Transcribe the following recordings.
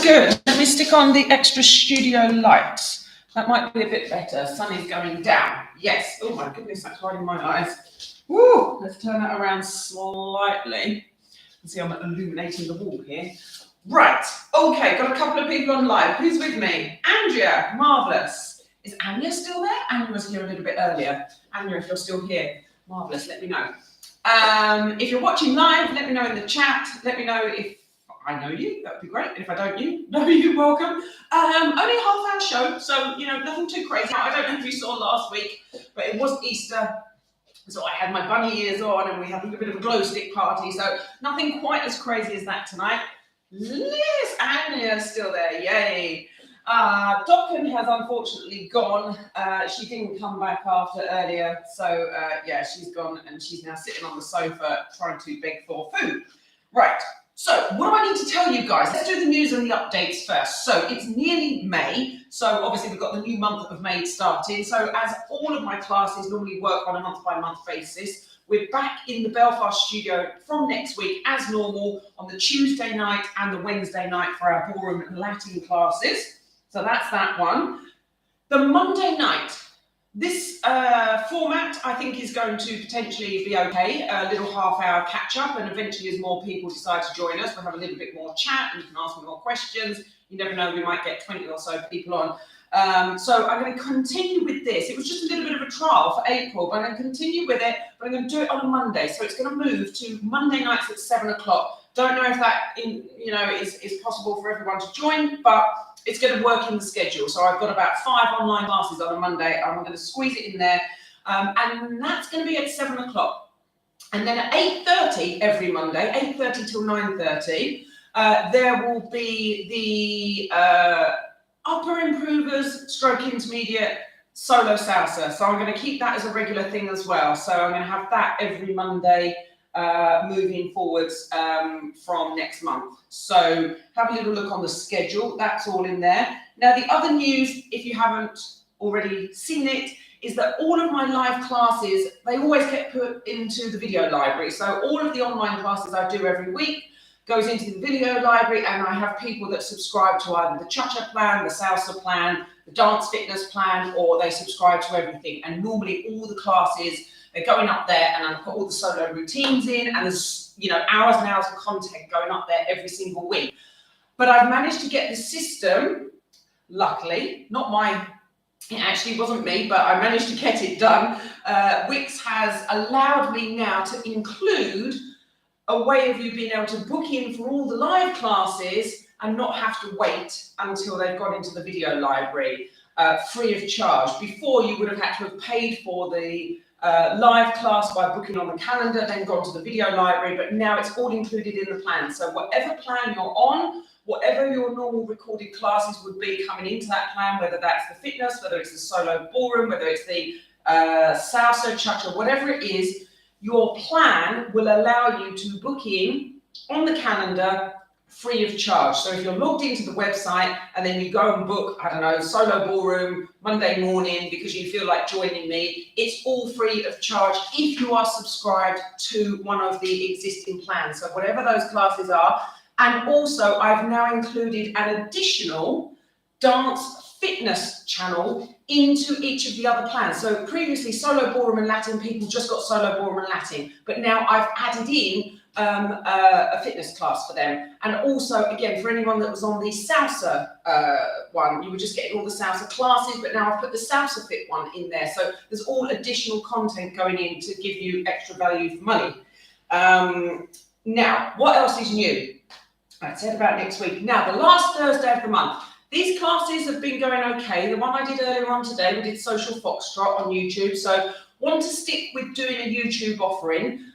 good. Let me stick on the extra studio lights. That might be a bit better. Sun is going down. Yes. Oh my goodness, that's hiding my eyes. Woo! Let's turn that around slightly. See, I'm illuminating the wall here. Right. Okay, got a couple of people on live. Who's with me? Andrea. Marvellous. Is Anya still there? Anya was here a little bit earlier. Anya, if you're still here, marvellous. Let me know. If you're watching live, let me know in the chat. Let me know if I know you. That would be great. And if I don't know you, welcome. Only a half-hour show, so, you know, nothing too crazy. I don't know if you saw last week, but it was Easter. So I had my bunny ears on and we had a little bit of a glow stick party. So nothing quite as crazy as that tonight. Yes, Anya's still there. Yay. Dokken has unfortunately gone. She didn't come back after earlier. So yeah, she's gone and she's now sitting on the sofa trying to beg for food. Right. So what do I need to tell you guys? Let's do the news and the updates first. So it's nearly May. So obviously we've got the new month of May starting. So as all of my classes normally work on a month-by-month basis, we're back in the Belfast studio from next week as normal on the Tuesday night and the Wednesday night for our Ballroom Latin classes. So that's that one. The Monday night. This format, I think, is going to potentially be okay. A little half-hour catch-up, and eventually as more people decide to join us, we'll have a little bit more chat, and you can ask me more questions. You never know, we might get 20 or so people on. So I'm going to continue with this. It was just a little bit of a trial for April, but I'm going to continue with it, but I'm going to do it on a Monday. So it's going to move to Monday nights at 7 o'clock. Don't know if that is possible for everyone to join, but it's going to work in the schedule. So I've got about 5 online classes on a Monday. I'm going to squeeze it in there. And that's going to be at 7 o'clock. And then at 8:30 every Monday, 8:30 till 9:30, there will be the upper improvers, stroke intermediate, solo salsa. So I'm going to keep that as a regular thing as well. So I'm going to have that every Monday moving forwards from next month. So have a little look on the schedule. That's all in there. Now, the other news, if you haven't already seen it, is that all of my live classes, they always get put into the video library. So all of the online classes I do every week goes into the video library, and I have people that subscribe to either the cha-cha plan, the salsa plan, the dance fitness plan, or they subscribe to everything. And normally all the classes, they're going up there, and I put all the solo routines in, and there's, you know, hours and hours of content going up there every single week. But I've managed to get the system, luckily, it actually wasn't me, but I managed to get it done. Wix has allowed me now to include a way of you being able to book in for all the live classes and not have to wait until they've gone into the video library free of charge. Before, you would have had to have paid for the live class by booking on the calendar, then gone to the video library, but now it's all included in the plan. So whatever plan you're on, whatever your normal recorded classes would be coming into that plan, whether that's the fitness, whether it's the solo ballroom, whether it's the salsa, cha-cha, whatever it is, your plan will allow you to book in on the calendar free of charge. So if you're logged into the website and then you go and book, I don't know, solo ballroom Monday morning because you feel like joining me, it's all free of charge if you are subscribed to one of the existing plans. So whatever those classes are. And also I've now included an additional dance fitness channel into each of the other plans. So previously solo ballroom and Latin people just got solo ballroom and Latin, but now I've added in a fitness class for them. And also, again, for anyone that was on the salsa one, you were just getting all the salsa classes, but now I've put the salsa fit one in there. So there's all additional content going in to give you extra value for money. Now, what else is new? I said about next week. Now, the last Thursday of the month, these classes have been going okay. The one I did earlier on today, we did Social Foxtrot on YouTube. So want to stick with doing a YouTube offering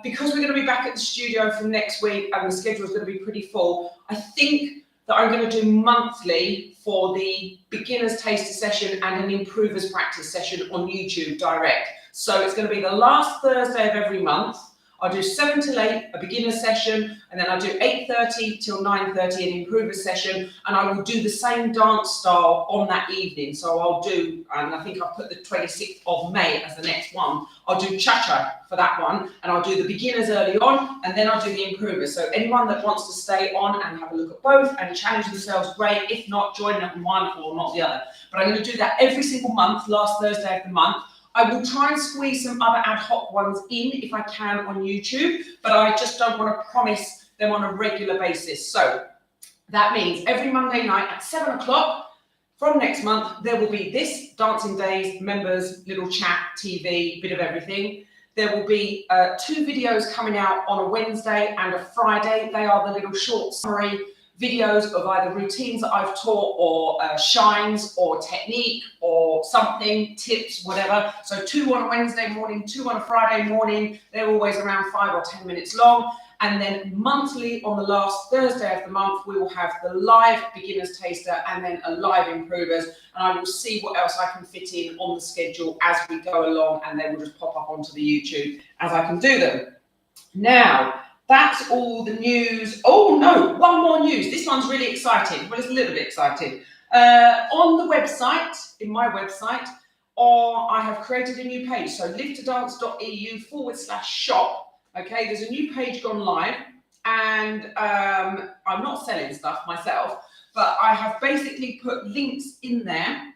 because we're going to be back at the studio from next week and the schedule is going to be pretty full. I think that I'm going to do monthly for the beginners taster session and an improvers practice session on YouTube direct. So it's going to be the last Thursday of every month. I'll do 7 till 8, a beginner session, and then I'll do 8:30 till 9:30, an improver session, and I will do the same dance style on that evening. So I'll do, and I think I'll put the 26th of May as the next one. I'll do cha-cha for that one, and I'll do the beginners early on, and then I'll do the improvers. So anyone that wants to stay on and have a look at both and challenge themselves, great. If not, join them one or not the other. But I'm going to do that every single month, last Thursday of the month. I will try and squeeze some other ad hoc ones in if I can on YouTube, but I just don't want to promise them on a regular basis. So that means every Monday night at 7 o'clock from next month, there will be this Dancing Days, members, little chat, TV, bit of everything. There will be 2 videos coming out on a Wednesday and a Friday. They are the little short summary videos of either routines that I've taught or shines or technique or something, tips, whatever. So 2 on a Wednesday morning, 2 on a Friday morning. They're always around 5 or 10 minutes long. And then monthly on the last Thursday of the month, we will have the live beginners taster and then a live improvers. And I will see what else I can fit in on the schedule as we go along, and they will just pop up onto the YouTube as I can do them. Now, that's all the news. Oh no, one more news. This one's really exciting. Well, it's a little bit exciting. On the website, in my website, I have created a new page. So livetodance.eu/shop. Okay, there's a new page gone live, and I'm not selling stuff myself, but I have basically put links in there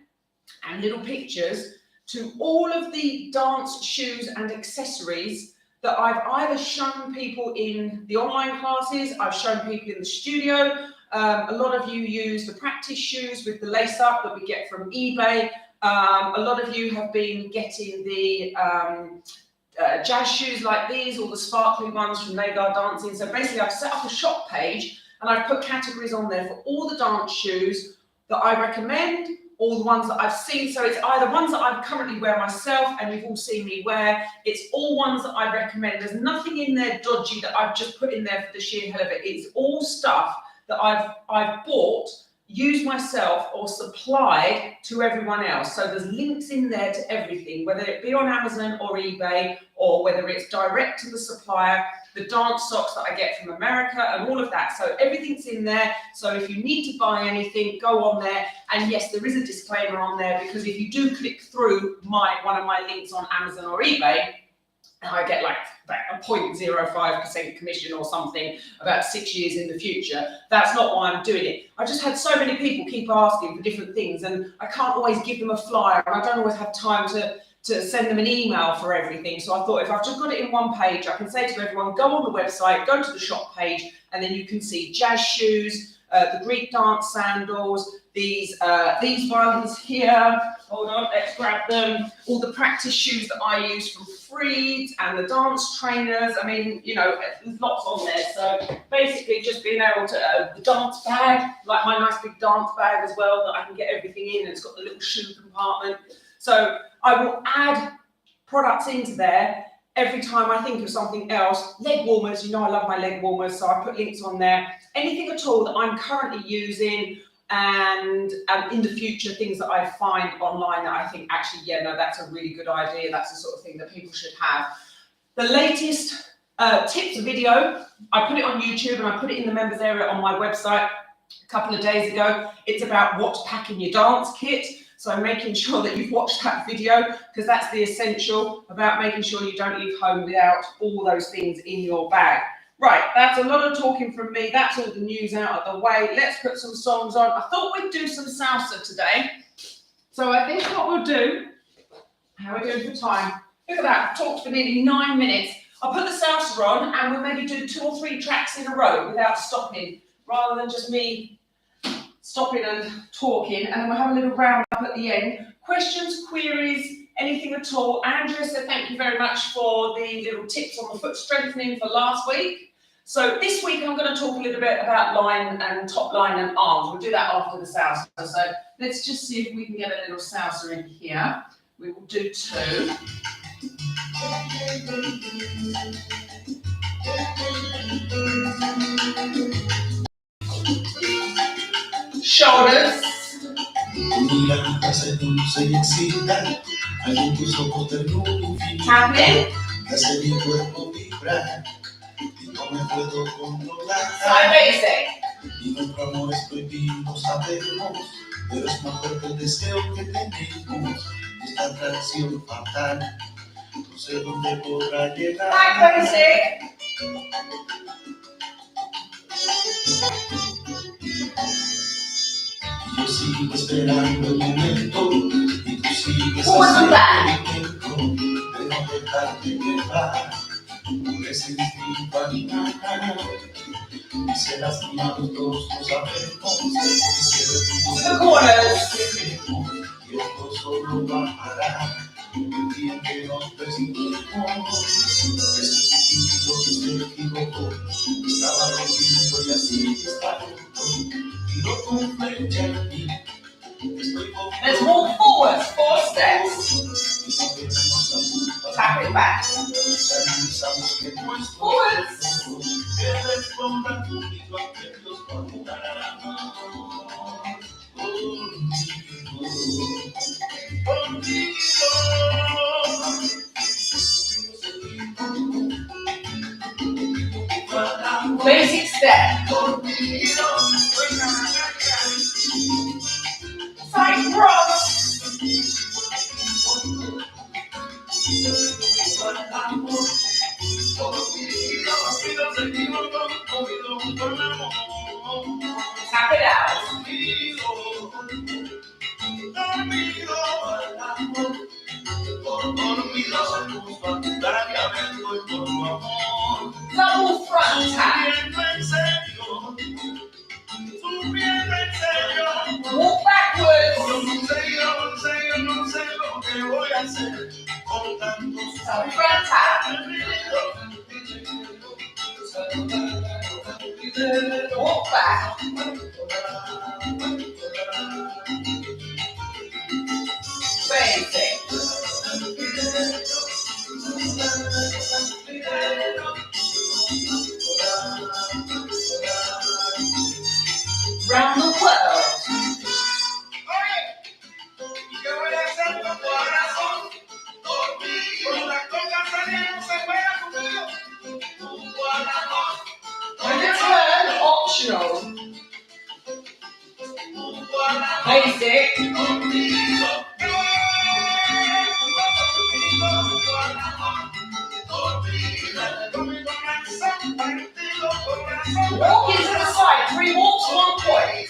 and little pictures to all of the dance shoes and accessories that I've either shown people in the online classes, I've shown people in the studio. A lot of you use the practice shoes with the lace up that we get from eBay. A lot of you have been getting the jazz shoes like these, or the sparkly ones from Lagar Dancing. So basically I've set up a shop page and I've put categories on there for all the dance shoes that I recommend, all the ones that I've seen. So it's either ones that I currently wear myself and you've all seen me wear. It's all ones that I recommend. There's nothing in there dodgy that I've just put in there for the sheer hell of it. It's all stuff that I've bought, used myself, or supplied to everyone else. So there's links in there to everything, whether it be on Amazon or eBay, or whether it's direct to the supplier, the dance socks that I get from America and all of that. So everything's in there. So if you need to buy anything, go on there. And yes, there is a disclaimer on there, because if you do click through one of my links on Amazon or eBay, I get like a 0.05% commission or something about 6 years in the future. That's not why I'm doing it. I just had so many people keep asking for different things, and I can't always give them a flyer, and I don't always have time to send them an email for everything. So I thought if I've just got it in one page, I can say to everyone, go on the website, go to the shop page, and then you can see jazz shoes, the Greek dance sandals, these ones here. Hold on, let's grab them. All the practice shoes that I use from Freed, and the dance trainers. I mean, you know, there's lots on there. So basically just being able to, the dance bag, like my nice big dance bag as well, that I can get everything in, and it's got the little shoe compartment. So I will add products into there every time I think of something else. Leg warmers, you know I love my leg warmers, so I put links on there. Anything at all that I'm currently using, and in the future, things that I find online that I think actually, yeah, no, that's a really good idea. That's the sort of thing that people should have. The latest tips video, I put it on YouTube and I put it in the members area on my website a couple of days ago. It's about what to pack in your dance kit. So making sure that you've watched that video, because that's the essential, about making sure you don't leave home without all those things in your bag. Right, that's a lot of talking from me. That's all the news out of the way. Let's put some songs on. I thought we'd do some salsa today. So I think what we'll do, how are we doing for time? Look at that, I've talked for nearly 9 minutes. I'll put the salsa on and we'll maybe do 2 or 3 tracks in a row without stopping, rather than just me stopping and talking. And then we'll have a little round up at the end. Questions, queries, anything at all. Andrea said thank you very much for the little tips on the foot strengthening for last week. So this week I'm going to talk a little bit about line and top line and arms. We'll do that after the salsa. So let's just see if we can get a little salsa in here. We will do 2. Shoulders. Tapping. hace mi cuerpo vibrar y no me puedo controlar. Y nuestro amor es prohibido, sabemos, pero es más fuerte el deseo que tenemos. Esta atracción fatal, no sé dónde podrá llegar. Yo sigo esperando el momento y tú sigues haciendo el intento de no dejarte llevar por ese instinto animal. Y se lastima los dos, lo sabemos, y se retumba y esto solo va a parar el día en que nos presentemos. Ese poquito que se equivocó estaba contigo y así está roto. Tiro con flecha en mí. Let's walk forward 4 steps. Tap it back. Forwards. Basic step. Side cross. Tap it out. Double front tap. Walk backwards. Double front tap. Walk back. Basic. Round the world. Return optional. Basic. Walk into the side. 3 walks, 1 point.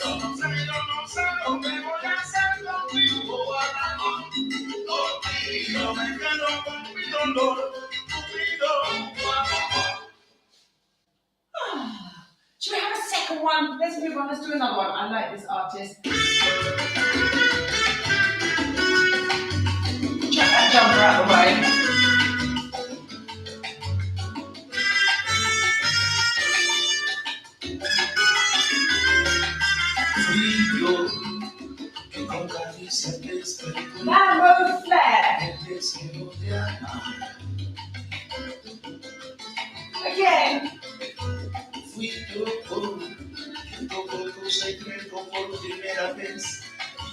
Should we have a second one? Let's move on. Let's do another one. I like this artist. Chuck that jumper out of the way. Ballroom Latin. Again. Fui yo quien tocó tu secreto por primera vez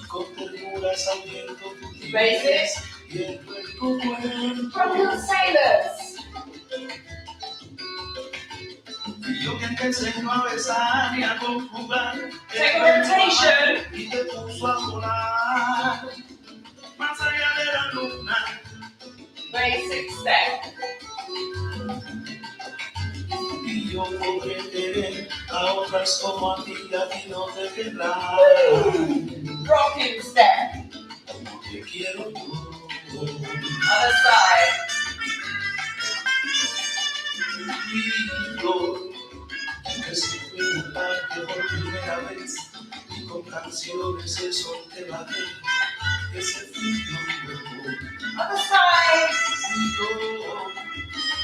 y con ternura sabiendo tu timidez y el cuerpo From the sailors. Y yo que te enseño a besar y a conjugar. Take a rotation. Y te puso a volar más allá de la luna. Basic step. Y yo podré querer a otras como a ti y a ti no te querrá. Rocking step. Como te quiero yo. Other side. Y yo que si fui un parque por primera vez y con canciones eso te bajé. Ese fui yo. Other side. Fui yo.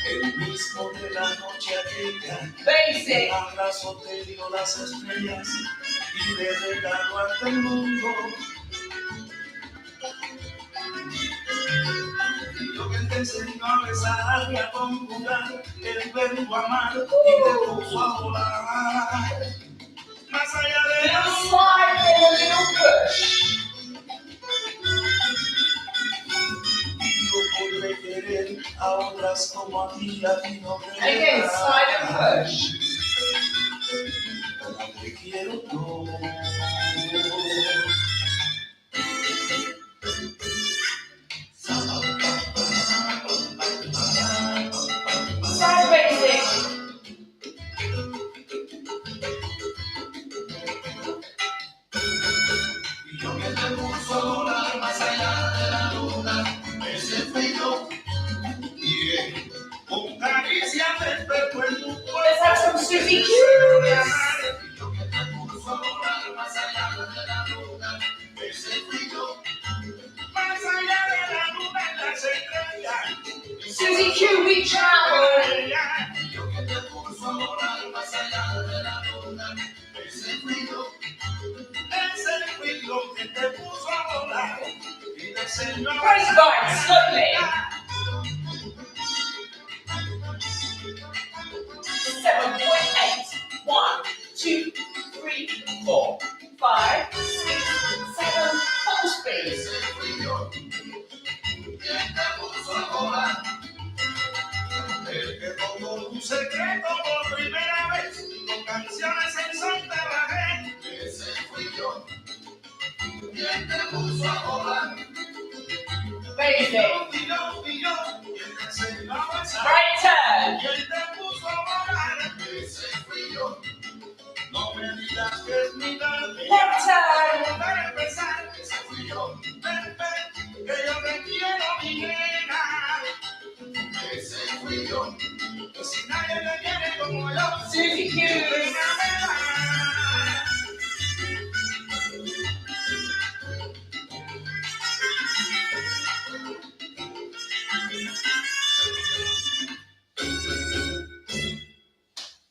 El mismo de la noche aquella. Basic. Un abrazo te dio las estrellas y de regalo ante el mundo. Y yo que te enseño a besar y a conjugar el verbo amar y te puso a volar más allá de la Little slide and a little push. Y yo podré querer a otras como a ti no me Again, das. slide and push. Como te quiero yo. Side basic. Y yo que te puso a volar más allá de la luna, ese fui yo. Y con caricia te pego en tu cuerpo. Let's have some Susie Q. Y yo que te puso a volar más allá de la luna, ese fui yo. Más allá de la luna en las estrellas. Susie Q, we travel. Y yo que te puso a volar más allá de la luna, ese fui yo. Ese fui yo que te puso a volar y te enseñó a Praise God, slowly. 7.8. 1, 2, 3, 4, 5, 6, 7. Full speed. Ese fui yo quien te puso a volar. El que tomó tu secreto por primera vez, con canciones en son te bajé. Ese fui yo quien te puso a volar. Basic. Y yo, quien te enseñó a besar. Right turn. Quien te puso a volar. Ese fui yo. No me digas que es mi tarde. Left turn. Para empezar, ese fui yo. Ven, ven, que yo te quiero, mi nena. Ese fui yo. Que si nadie te quiere como yo. Susie Q.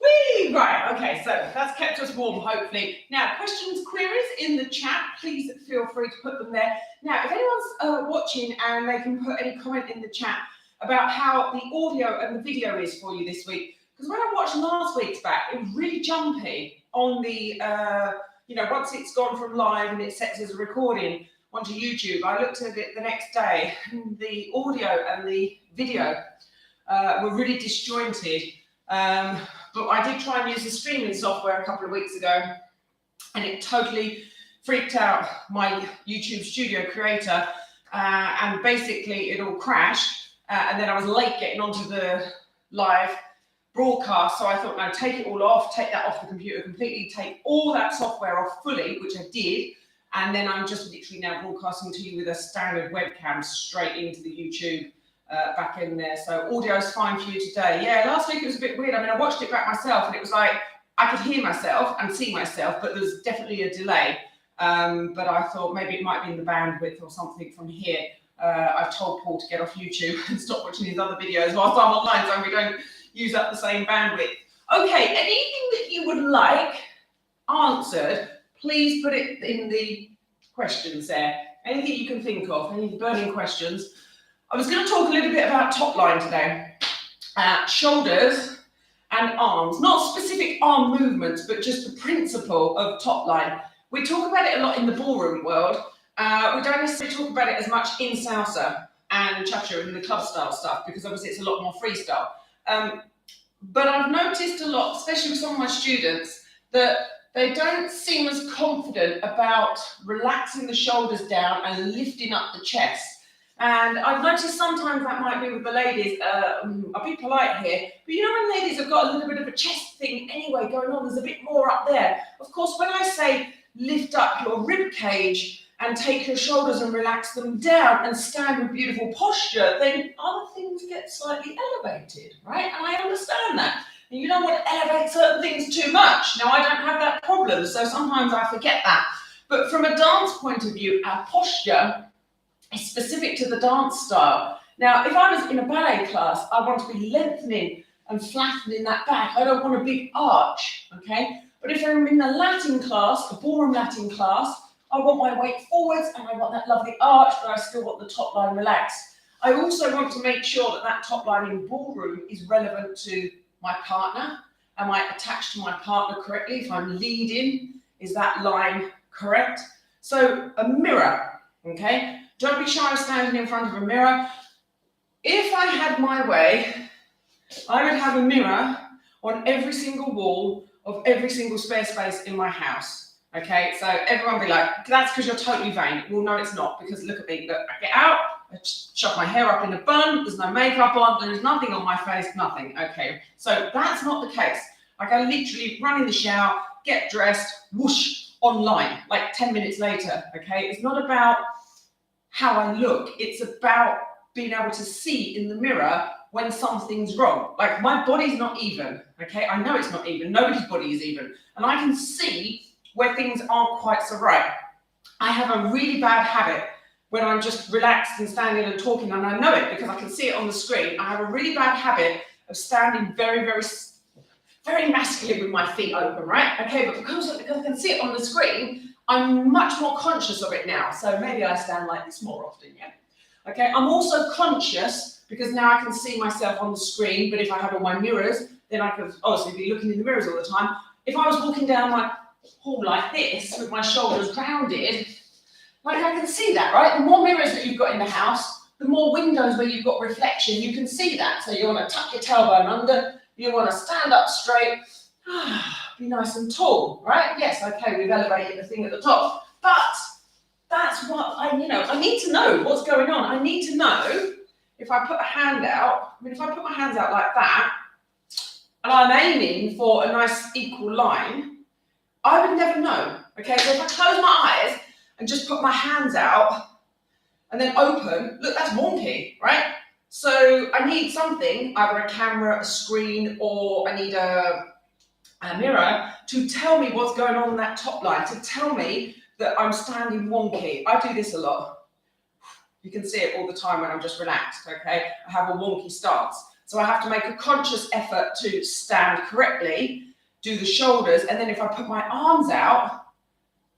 Whee! Right, okay, so that's kept us warm, hopefully. Now, questions, queries in the chat, please feel free to put them there. Now, if anyone's watching and they can put any comment in the chat about how the audio and the video is for you this week, because when I watched last week's back, it was really jumpy on the, once it's gone from live and it sets as a recording onto YouTube, I looked at it the next day, and the audio and the video were really disjointed. But I did try and use the streaming software a couple of weeks ago, and it totally freaked out my YouTube Studio Creator, and basically it all crashed, and then I was late getting onto the live broadcast, so I thought, no, take it all off, take that off the computer completely, take all that software off fully, which I did, and then I'm just literally now broadcasting to you with a standard webcam straight into the YouTube back in there. So audio's fine for you today. Yeah, last week it was a bit weird. I mean, I watched it back myself and it was like, I could hear myself and see myself, but there was definitely a delay. But I thought maybe it might be in the bandwidth or something from here. I've told Paul to get off YouTube and stop watching his other videos whilst I'm online so we don't use up the same bandwidth. Okay, anything that you would like answered, please put it in the questions there. Anything you can think of, any burning questions. I was going to talk a little bit about top line today. Shoulders and arms, not specific arm movements, but just the principle of top line. We talk about it a lot in the ballroom world. We don't necessarily talk about it as much in salsa and cha-cha and the club style stuff, because obviously it's a lot more freestyle. But I've noticed a lot, especially with some of my students, that they don't seem as confident about relaxing the shoulders down and lifting up the chest. And I've noticed sometimes that might be with the ladies. I'll be polite here, but you know when ladies have got a little bit of a chest thing anyway going on, there's a bit more up there. Of course, when I say lift up your rib cage and take your shoulders and relax them down and stand with beautiful posture, then other things get slightly elevated, right? And I understand that. And you don't want to elevate certain things too much. Now, I don't have that problem, so sometimes I forget that. But from a dance point of view, our posture is specific to the dance style. Now, if I was in a ballet class, I want to be lengthening and flattening that back. I don't want a big arch, okay? But if I'm in a Latin class, a ballroom Latin class, I want my weight forwards and I want that lovely arch, but I still want the top line relaxed. I also want to make sure that that top line in ballroom is relevant to my partner. Am I attached to my partner correctly? If I'm leading, is that line correct? So a mirror, okay? Don't be shy of standing in front of a mirror. If I had my way, I would have a mirror on every single wall of every single spare space in my house. Okay, so everyone be like, that's because you're totally vain. Well, no, it's not, because look at me. Look, I get out, I shove my hair up in a bun, there's no makeup on, there's nothing on my face, nothing. Okay, so that's not the case. Like, I literally run in the shower, get dressed, whoosh, online, like 10 minutes later. Okay, it's not about how I look, it's about being able to see in the mirror when something's wrong. Like, my body's not even, okay? I know it's not even, nobody's body is even. And I can see where things aren't quite so right. I have a really bad habit when I'm just relaxed and standing and talking, and I know it because I can see it on the screen. I have a really bad habit of standing very, very, very masculine with my feet open, right? Okay, but because I can see it on the screen, I'm much more conscious of it now. So maybe I stand like this more often, yeah? Okay, I'm also conscious because now I can see myself on the screen, but if I have all my mirrors, then I could obviously be looking in the mirrors all the time. If I was walking down my hall like this with my shoulders grounded, like, I can see that, right? The more mirrors that you've got in the house, the more windows where you've got reflection, you can see that. So you want to tuck your tailbone under, you want to stand up straight, be nice and tall, right? Yes, okay, we've elevated the thing at the top, but that's what I need to know what's going on. I need to know if I put a hand out, if I put my hands out like that, and I'm aiming for a nice equal line, I would never know, okay? So if I close my eyes and just put my hands out and then open, look, that's wonky, right? So I need something, either a camera, a screen, or I need a mirror to tell me what's going on in that top line, to tell me that I'm standing wonky. I do this a lot. You can see it all the time when I'm just relaxed, okay? I have a wonky stance. So I have to make a conscious effort to stand correctly, do the shoulders, and then if I put my arms out,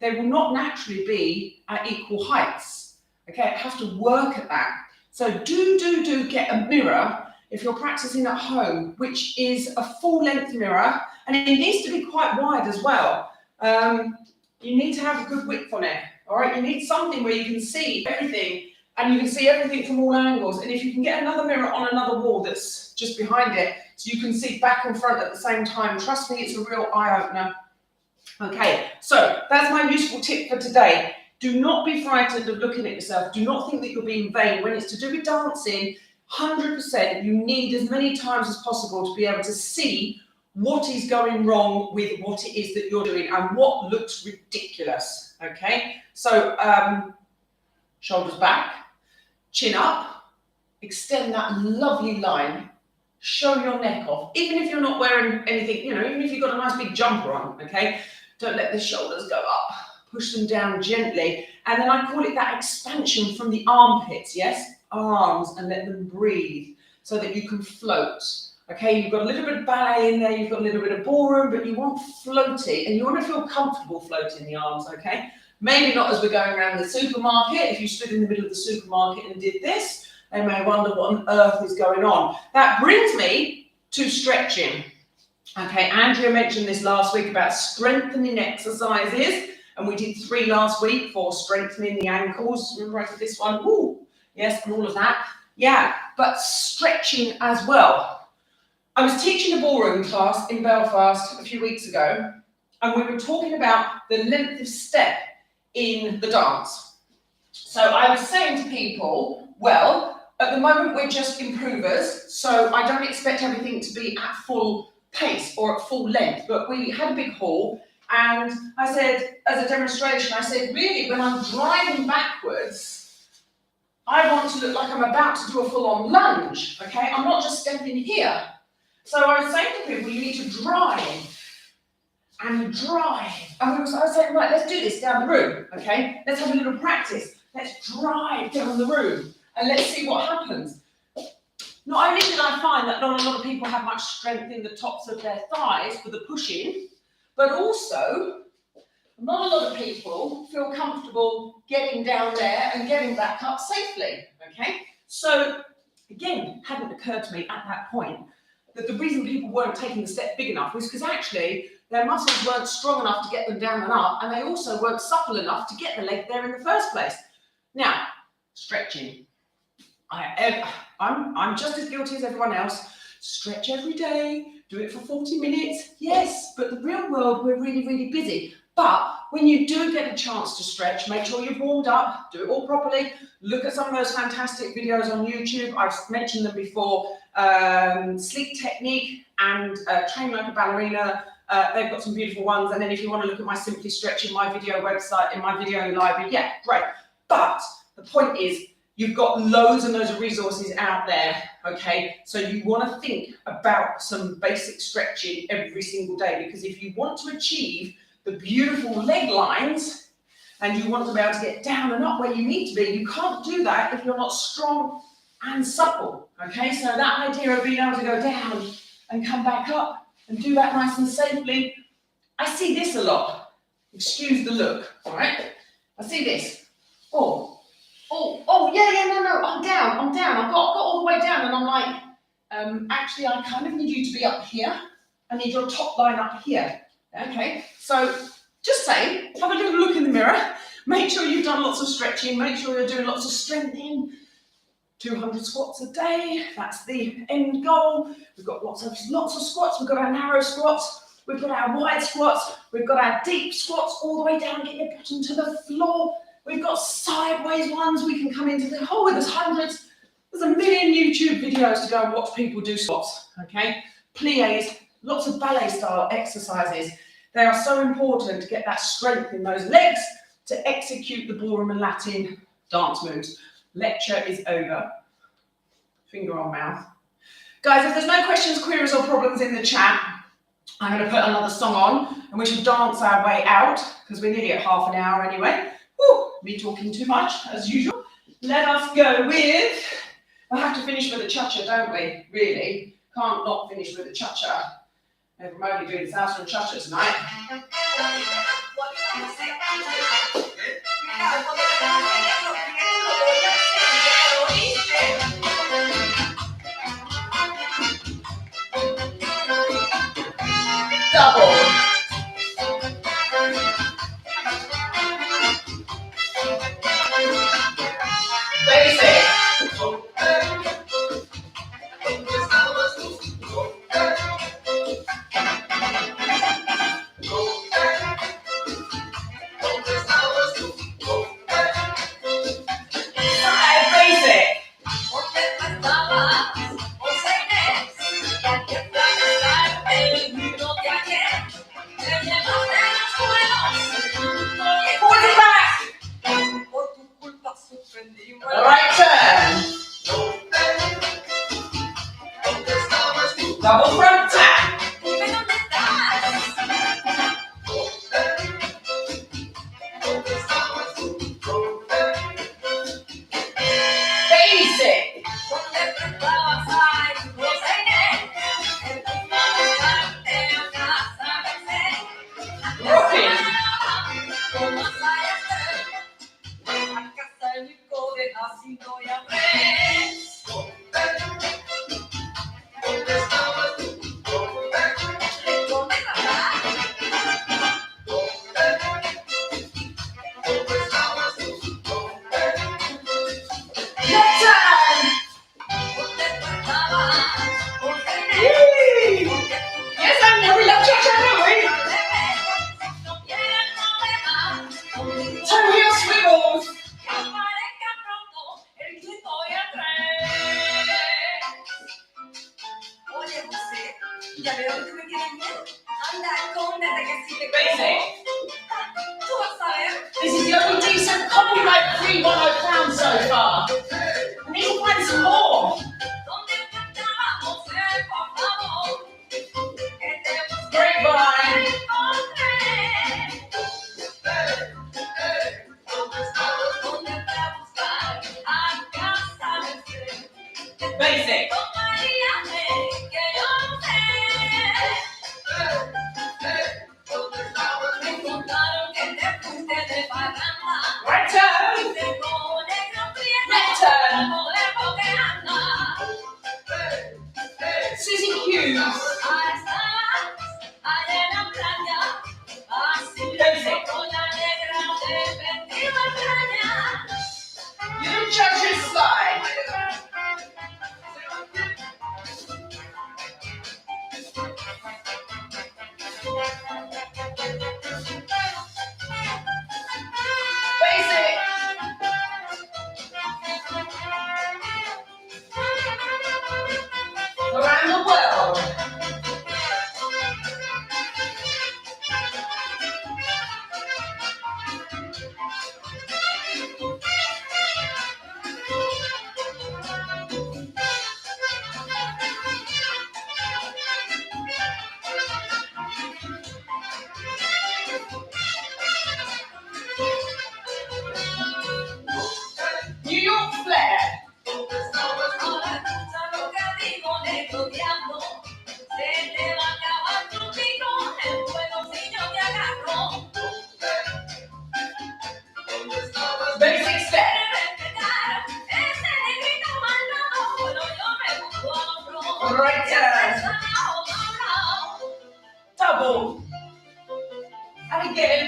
they will not naturally be at equal heights, okay? I have to work at that. So do get a mirror if you're practicing at home, which is a full-length mirror, and it needs to be quite wide as well. You need to have a good width on it, all right? You need something where you can see everything, and you can see everything from all angles. And if you can get another mirror on another wall that's just behind it, so you can see back and front at the same time, trust me, it's a real eye-opener. Okay, so that's my useful tip for today. Do not be frightened of looking at yourself. Do not think that you're being vain. When it's to do with dancing, 100%, you need as many times as possible to be able to see what is going wrong with what it is that you're doing and what looks ridiculous, okay? So, shoulders back, chin up, extend that lovely line, show your neck off. Even if you're not wearing anything, even if you've got a nice big jumper on, okay? Don't let the shoulders go up. Push them down gently. And then I call it that expansion from the armpits, yes? Arms, and let them breathe so that you can float. Okay, you've got a little bit of ballet in there, you've got a little bit of ballroom, but you want floaty, and you want to feel comfortable floating the arms, okay? Maybe not as we're going around the supermarket. If you stood in the middle of the supermarket and did this, they may wonder what on earth is going on. That brings me to stretching. Okay, Andrea mentioned this last week about strengthening exercises, and we did 3 last week for strengthening the ankles. Remember I did this one? Ooh, yes, and all of that. Yeah, but stretching as well. I was teaching a ballroom class in Belfast a few weeks ago, and we were talking about the length of step in the dance. So I was saying to people, well, at the moment we're just improvers, so I don't expect everything to be at full pace or at full length, but we had a big hall, and I said, as a demonstration, I said, really, when I'm driving backwards, I want to look like I'm about to do a full-on lunge, okay? I'm not just stepping here. So I was saying to people, you need to drive and drive. And I was saying, right, let's do this down the room, okay? Let's have a little practice. Let's drive down the room and let's see what happens. Not only did I find that not a lot of people have much strength in the tops of their thighs for the pushing, but also not a lot of people feel comfortable getting down there and getting back up safely, okay? So, again, hadn't occurred to me at that point that the reason people weren't taking the step big enough was because actually their muscles weren't strong enough to get them down and up, and they also weren't supple enough to get the leg there in the first place. Now, stretching. I'm just as guilty as everyone else. Stretch every day, do it for 40 minutes. Yes, but the real world, we're really, really busy. But when you do get a chance to stretch, make sure you've warmed up, do it all properly. Look at some of those fantastic videos on YouTube. I've mentioned them before. Sleep Technique and Train Like a Ballerina. They've got some beautiful ones. And then if you want to look at my Simply Stretching, my video website, in my video library, yeah, great. But the point is, you've got loads and loads of resources out there, okay? So you want to think about some basic stretching every single day, because if you want to achieve the beautiful leg lines and you want to be able to get down and up where you need to be, you can't do that if you're not strong and supple, okay? So that idea of being able to go down and come back up and do that nice and safely, I see this a lot. Excuse the look, all right? I see this. No, I'm down. I've got all the way down, and I'm like, actually, I kind of need you to be up here. I need your top line up here. Okay, so just say, have a little look in the mirror. Make sure you've done lots of stretching. Make sure you're doing lots of strengthening. 200 squats a day. That's the end goal. We've got lots of squats. We've got our narrow squats. We've got our wide squats. We've got our deep squats all the way down. Get your bottom to the floor. We've got sideways ones. We can come into the whole. There's hundreds. There's a million YouTube videos to go and watch people do squats. Okay, pliés, lots of ballet style exercises. They are so important to get that strength in those legs to execute the Ballroom and Latin dance moves. Lecture is over. Finger on mouth. Guys, if there's no questions, queries or problems in the chat, I'm going to put another song on and we should dance our way out because we're nearly at half an hour anyway. Woo, me talking too much as usual. Let us go with, we have to finish with a cha-cha, don't we? Really? Can't not finish with a cha-cha. We're only doing salsa and cha-cha tonight. Double. Basic. Double front tap. Basic. Rocking. This is the only decent copyright-free one I've found so far. I need to find some more. Grapevine. Basic. Right turn. Left turn. Susie Hughes. Basic. You judges slide. Basic. Around the world. New York flair. Basic step. Right turn. Double. And again.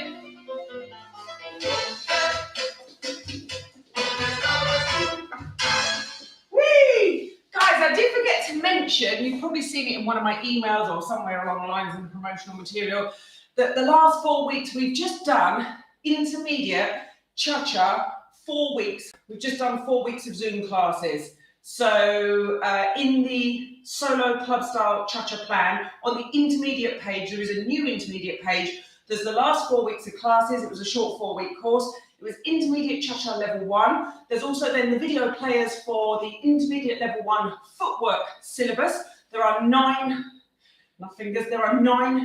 Whee! Guys, I did forget to mention, you've probably seen it in one of my emails or somewhere along the lines in the promotional material, that the last 4 weeks we've just done intermediate cha-cha, 4 weeks. We've just done 4 weeks of Zoom classes. So in the solo club style cha-cha plan, on the intermediate page, there is a new intermediate page. There's the last 4 weeks of classes. It was a short 4-week course. It was intermediate cha-cha level 1. There's also then the video players for the intermediate level 1 footwork syllabus. There are 9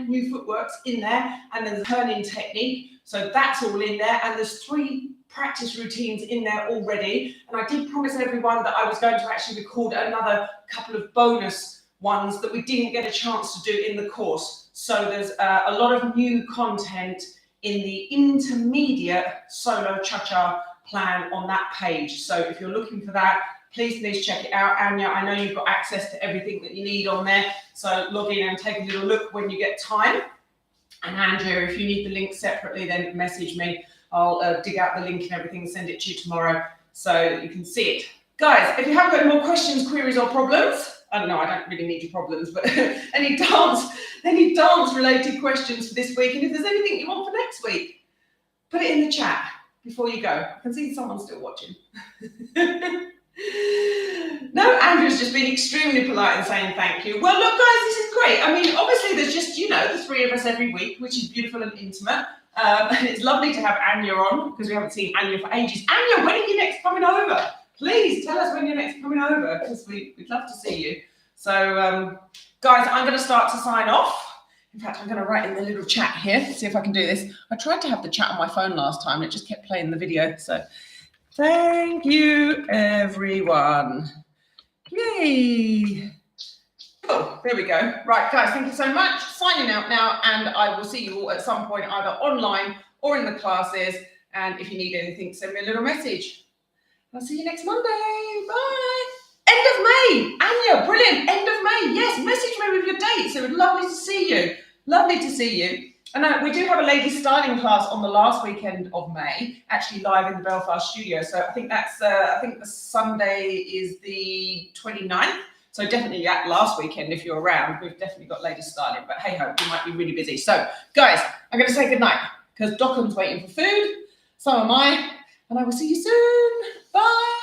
new footworks in there, and there's a turning technique. So that's all in there, and there's 3 practice routines in there already. And I did promise everyone that I was going to actually record another couple of bonus ones that we didn't get a chance to do in the course. So there's a lot of new content in the intermediate solo cha-cha plan on that page. So if you're looking for that, please check it out. Anya, I know you've got access to everything that you need on there. So log in and take a little look when you get time. And Andrea, if you need the link separately, then message me. I'll dig out the link and everything and send it to you tomorrow so you can see it. Guys, if you haven't got any more questions, queries or problems, I don't know, I don't really need your problems, but any dance related questions for this week, and if there's anything you want for next week, put it in the chat before you go. I can see someone's still watching. No, Andrew's just been extremely polite and saying thank you. Well, look, guys, this is great. I mean, obviously, there's just, the 3 of us every week, which is beautiful and intimate. And it's lovely to have Anya on, because we haven't seen Anya for ages. Anya, when are you next coming over? Please tell us when you're next coming over, because we'd love to see you. So, guys, I'm going to start to sign off. In fact, I'm going to write in the little chat here, see if I can do this. I tried to have the chat on my phone last time, and it just kept playing the video. So, thank you, everyone. Yay. Oh, there we go. Right, guys, thank you so much. Signing out now, and I will see you all at some point, either online or in the classes. And if you need anything, send me a little message. I'll see you next Monday. Bye. End of May. Anya, brilliant. End of May. Yes, message me with your dates. It would be lovely to see you. Lovely to see you. And we do have a ladies styling class on the last weekend of May, actually live in the Belfast studio. So I think that's, I think the Sunday is the 29th. So definitely last weekend, if you're around, we've definitely got ladies styling. But hey ho, we might be really busy. So guys, I'm going to say goodnight because Dockham's waiting for food. So am I. And I will see you soon. Bye.